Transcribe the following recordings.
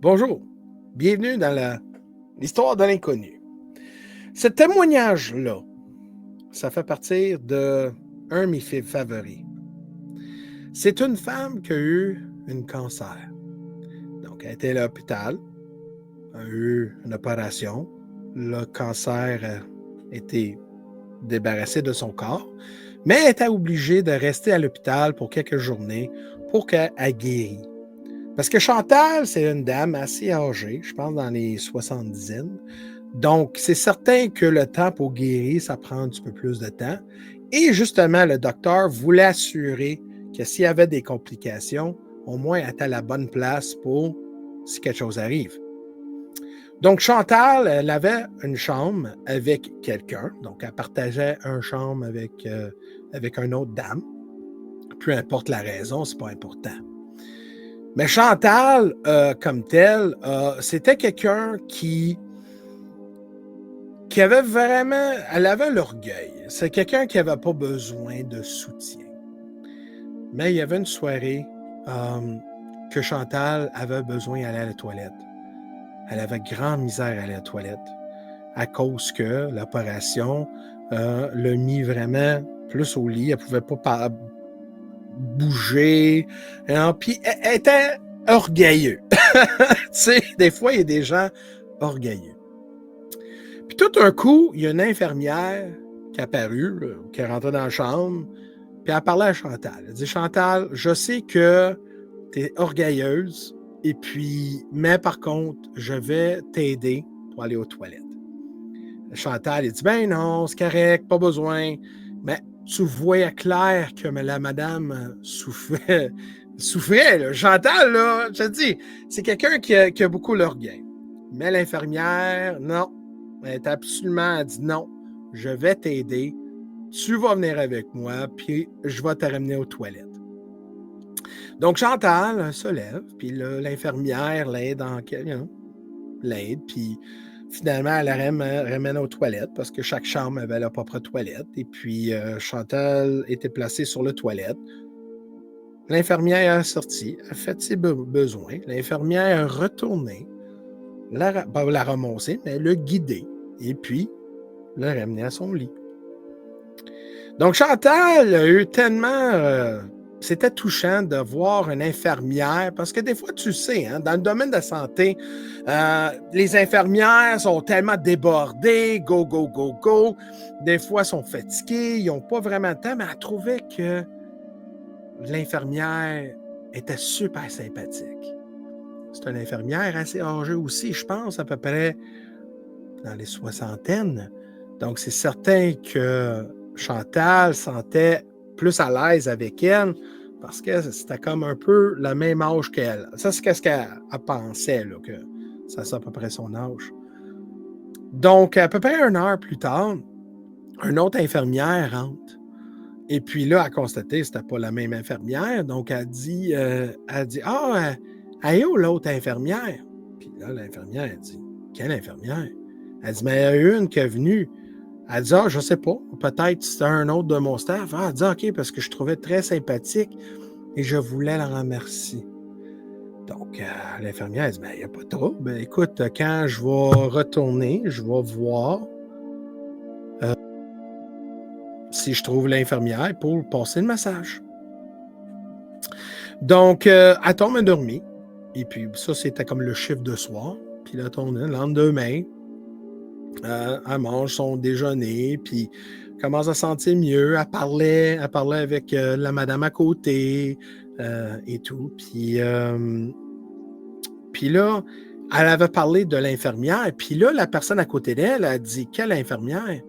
Bonjour, bienvenue dans l'histoire de l'inconnu. Ce témoignage-là, ça fait partir d'un de mes films favoris. C'est une femme qui a eu un cancer. Donc, elle était à l'hôpital, a eu une opération. Le cancer a été débarrassé de son corps, mais elle était obligée de rester à l'hôpital pour quelques journées pour qu'elle guérisse. Parce que Chantal, c'est une dame assez âgée, je pense dans les 70. Donc, c'est certain que le temps pour guérir, ça prend un petit peu plus de temps. Et justement, le docteur voulait assurer que s'il y avait des complications, au moins elle était à la bonne place pour si quelque chose arrive. Donc, Chantal, elle avait une chambre avec quelqu'un. Donc, elle partageait une chambre avec une autre dame. Peu importe la raison, c'est pas important. Mais Chantal, comme telle, c'était quelqu'un qui avait vraiment, elle avait l'orgueil. C'est quelqu'un qui n'avait pas besoin de soutien. Mais il y avait une soirée que Chantal avait besoin d'aller à la toilette. Elle avait grande misère à aller à la toilette à cause que l'opération l'a mis vraiment plus au lit. Elle ne pouvait pas bouger. Puis elle était orgueilleuse. Tu sais, des fois, il y a des gens orgueilleux. Puis tout d'un coup, il y a une infirmière qui est apparue, là, qui est rentrée dans la chambre, puis elle parlait à Chantal. Elle dit, Chantal, je sais que tu es orgueilleuse, et puis, mais par contre, je vais t'aider pour aller aux toilettes. Chantal, elle dit, ben non, c'est correct, pas besoin. Mais tu voyais clair que la madame souffrait. Là. Chantal, là, je te dis, c'est quelqu'un qui a beaucoup l'orgueil. Mais l'infirmière, non. Elle a dit non, je vais t'aider. Tu vas venir avec moi, puis je vais te ramener aux toilettes. Donc, Chantal se lève, puis l'infirmière l'aide l'aide, puis finalement, elle la ramène aux toilettes parce que chaque chambre avait leur propre toilette. Et puis, Chantal était placée sur la toilette. L'infirmière est sortie, a fait ses besoins. L'infirmière a retourné, pas la ramasser, mais l'a guidée. Et puis, l'a ramenée à son lit. Donc, Chantal a eu tellement... c'était touchant de voir une infirmière, parce que des fois, tu sais, hein, dans le domaine de la santé, les infirmières sont tellement débordées, go, go, go, go. Des fois, sont fatiguées, ils n'ont pas vraiment de temps, mais elle trouvait que l'infirmière était super sympathique. C'est une infirmière assez âgée aussi, je pense, à peu près dans les soixantaines. Donc, c'est certain que Chantal sentait plus à l'aise avec elle parce que c'était comme un peu le même âge qu'elle. Ça, c'est ce qu'elle pensait, là, que ça c'est à peu près son âge. Donc, à peu près 1 heure plus tard, une autre infirmière rentre. Et puis là, elle a constaté que c'était pas la même infirmière. Donc, elle dit ah, elle est où l'autre infirmière? Puis là, l'infirmière, elle dit, quelle infirmière? Elle dit, mais il y a une qui est venue. Elle dit, ah, je sais pas, peut-être c'était un autre de mon staff. Ah, elle dit, OK, parce que je trouvais très sympathique et je voulais la remercier. Donc, l'infirmière, elle dit, ben, il n'y a pas de trouble. Ben, écoute, quand je vais retourner, je vais voir si je trouve l'infirmière pour passer le massage. Donc, elle tombe endormie. Et puis, ça, c'était comme le chiffre de soir. Puis là, le lendemain, elle mange son déjeuner, puis commence à sentir mieux. Elle parlait avec la madame à côté et tout. Puis là, elle avait parlé de l'infirmière. Puis là, la personne à côté d'elle a dit, quelle infirmière?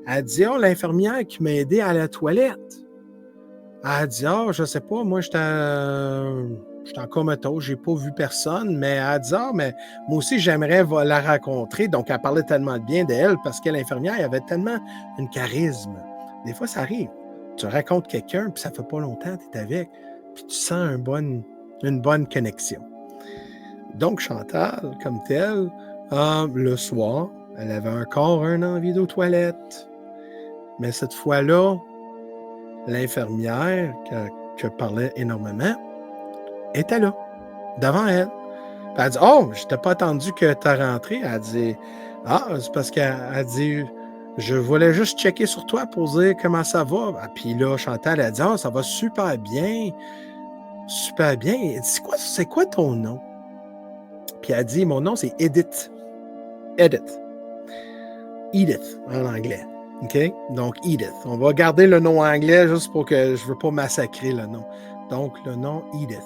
Elle dit, oh, l'infirmière qui m'a aidé à la toilette. Elle dit, ah, je sais pas, moi, j'étais en comatose, j'ai pas vu personne, mais elle dit, ah, mais moi aussi, j'aimerais la rencontrer. Donc, elle parlait tellement bien d'elle parce que l'infirmière avait tellement une charisme. Des fois, ça arrive. Tu rencontres quelqu'un, puis ça fait pas longtemps que tu es avec, puis tu sens une bonne connexion. Donc, Chantal, comme telle, le soir, elle avait encore un envie d'eau toilette. Mais cette fois-là, l'infirmière, qui parlait énormément, était là, devant elle. Puis elle dit, oh, je t'ai pas attendu que tu as rentré. Elle dit, ah, c'est parce qu'elle dit, je voulais juste checker sur toi pour dire comment ça va. Puis là, Chantal a dit, ah, ça va super bien. Super bien. Elle dit, c'est quoi ton nom? Puis elle dit, mon nom, c'est Edith. Edith. Edith, en anglais. OK? Donc, Edith. On va garder le nom anglais juste pour que je ne veux pas massacrer le nom. Donc, le nom Edith.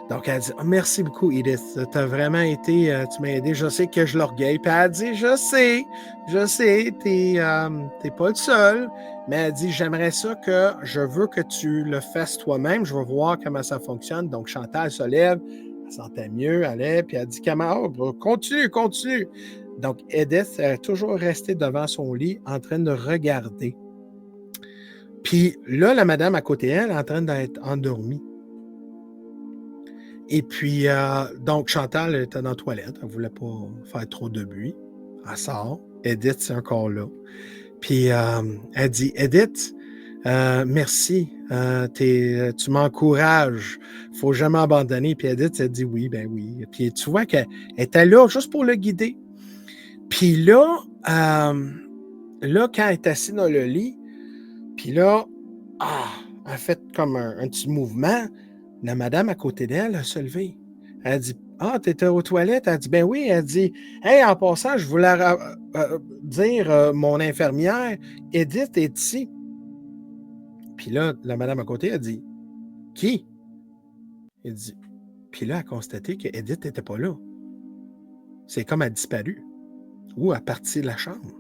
Donc, elle dit, oh, merci beaucoup, Edith. Tu as vraiment été, tu m'as aidé. Je sais que je l'orgueille. Puis elle dit, je sais, t'es pas le seul. Mais elle dit, j'aimerais ça que je veux que tu le fasses toi-même. Je veux voir comment ça fonctionne. Donc, Chantal se lève. Elle sentait mieux, elle est, puis elle dit, comment, oh, continue. Donc, Edith est toujours restée devant son lit en train de regarder. Puis là, la madame à côté d'elle est en train d'être endormie. Et puis, donc, Chantal était dans la toilette. Elle ne voulait pas faire trop de bruit. Elle sort. Edith, c'est encore là. Puis, elle dit, Edith, merci. Tu m'encourages. Il ne faut jamais abandonner. Puis Edith, elle dit oui, ben oui. Puis tu vois qu'elle était là juste pour le guider. Puis là, quand elle est assise dans le lit, puis là, elle a fait comme un petit mouvement. La madame à côté d'elle a se levé. Elle dit, t'étais aux toilettes? Elle dit, ben oui. Elle dit, hey, en passant, je voulais dire, mon infirmière, Edith est ici. Puis là, la madame à côté a dit, qui? Elle dit, puis là, elle a constaté que Edith n'était pas là. C'est comme elle a disparu. Ou elle est partie de la chambre.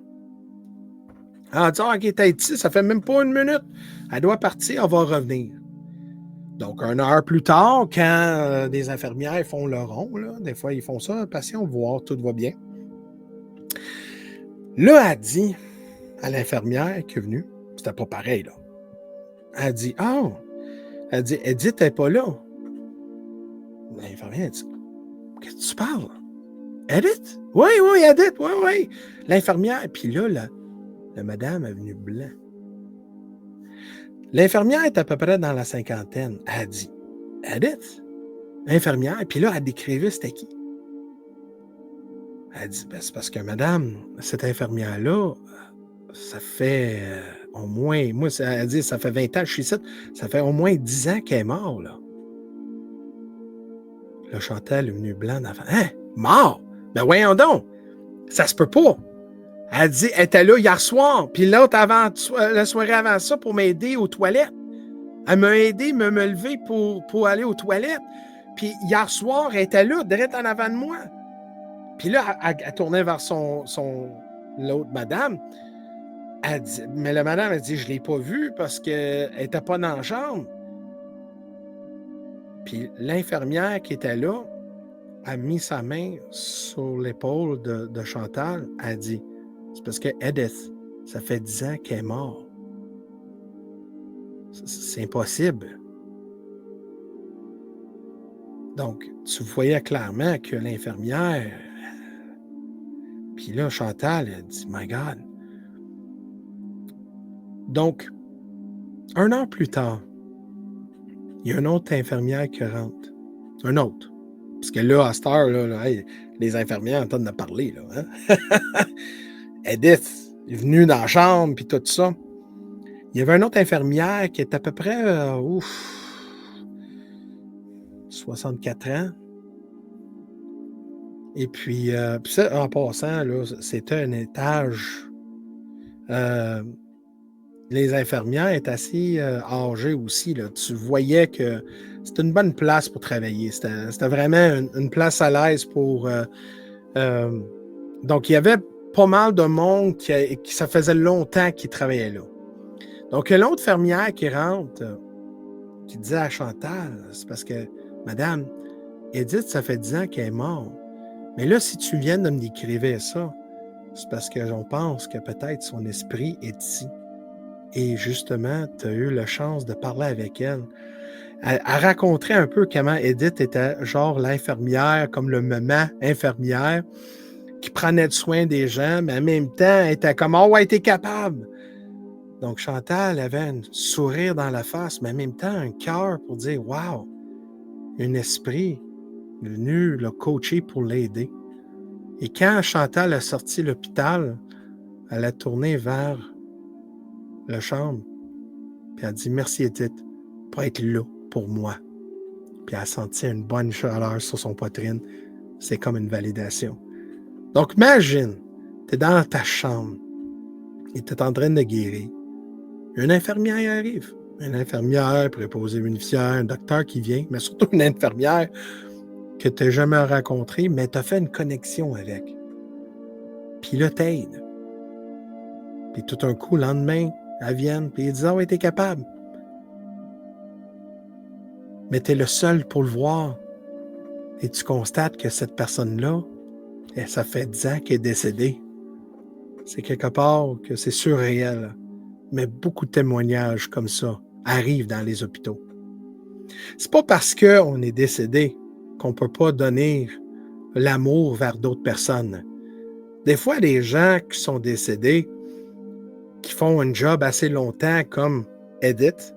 Elle a dit, OK, t'es ici, ça fait même pas une minute. Elle doit partir, elle va revenir. Donc, 1 heure plus tard, quand des infirmières font le rond, là, des fois, ils font ça, patient, voir, tout va bien. Là, elle dit à l'infirmière qui est venue, c'était pas pareil, là. Elle dit, elle dit, Edith n'est pas là. L'infirmière dit, qu'est-ce que tu parles? Edith? Oui, Edith, oui. L'infirmière, puis là, la madame est venue blanc. L'infirmière est à peu près dans la cinquantaine. Elle dit, Edith? L'infirmière, puis là, elle décrivait c'était qui? Elle dit, ben, c'est parce que madame, cette infirmière-là, ça fait au moins, moi, elle dit, ça fait 20 ans que je suis ici, ça fait au moins 10 ans qu'elle est morte, là. Là, Chantal est venue blanc d'enfant. Hein? Mort? Ben voyons donc! Ça se peut pas! Elle dit, elle était là hier soir, puis l'autre la soirée avant ça pour m'aider aux toilettes. Elle m'a aidé, me lever pour aller aux toilettes. Puis hier soir, elle était là, direct en avant de moi. Puis là, elle tournait vers l'autre madame. Elle dit, mais la madame, elle dit, je ne l'ai pas vue parce qu'elle n'était pas dans la chambre. Puis l'infirmière qui était là a mis sa main sur l'épaule de Chantal. Elle a dit, c'est parce que Edith, ça fait 10 ans qu'elle est morte. C'est impossible. Donc, tu voyais clairement que l'infirmière... Puis là, Chantal, elle dit, my God. Donc, 1 an plus tard, il y a une autre infirmière qui rentre. Un autre. Parce que là, à cette heure, là, les infirmières entendent de parler. Là, hein? Edith est venue dans la chambre, puis tout ça. Il y avait une autre infirmière qui est à peu près 64 ans. Et puis ça, en passant, là, c'était un étage. Les infirmières étaient assez âgées aussi. Là. Tu voyais que c'était une bonne place pour travailler. C'était vraiment une place à l'aise pour... donc, il y avait pas mal de monde qui ça faisait longtemps qu'ils travaillaient là. Donc, l'autre fermière qui rentre, qui disait à Chantal, c'est parce que, madame, Edith, ça fait 10 ans qu'elle est morte. Mais là, si tu viens de me décrire ça, c'est parce que j'en pense que peut-être son esprit est ici. Et justement, tu as eu la chance de parler avec elle. Elle raconterait un peu comment Edith était genre l'infirmière, comme le maman infirmière, qui prenait soin des gens, mais en même temps, elle était comme « Oh ouais, t'es capable! » Donc Chantal avait un sourire dans la face, mais en même temps, un cœur pour dire « Wow! Un esprit! est venu le coacher pour l'aider. Et quand Chantal a sorti l'hôpital, elle a tourné vers la chambre, puis elle a dit « Merci Edith pour être là pour moi. » Puis elle a senti une bonne chaleur sur son poitrine. C'est comme une validation. Donc imagine, tu es dans ta chambre et tu es en train de guérir. Une infirmière arrive. Une infirmière, préposée bénéficiaire, un docteur qui vient, mais surtout une infirmière que tu n'as jamais rencontrée, mais tu as fait une connexion avec. Puis là, t'aide. Puis tout un coup, le lendemain, elle vient, puis elle dit « Ah oui, t'es capable. » Mais tu es le seul pour le voir. Et tu constates que cette personne-là, ça fait 10 ans qu'elle est décédée. C'est quelque part que c'est surréel. Mais beaucoup de témoignages comme ça arrivent dans les hôpitaux. C'est pas parce qu'on est décédé qu'on ne peut pas donner l'amour vers d'autres personnes. Des fois, les gens qui sont décédés, qui font un job assez longtemps comme Edith,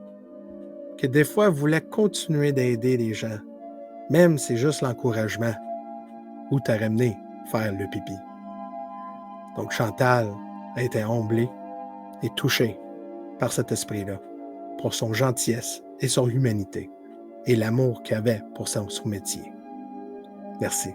que des fois voulaient continuer d'aider les gens, même si c'est juste l'encouragement, ou t'a ramené faire le pipi. Donc Chantal a été humblée et touchée par cet esprit-là, pour son gentillesse et son humanité, et l'amour qu'il avait pour son métier. Merci.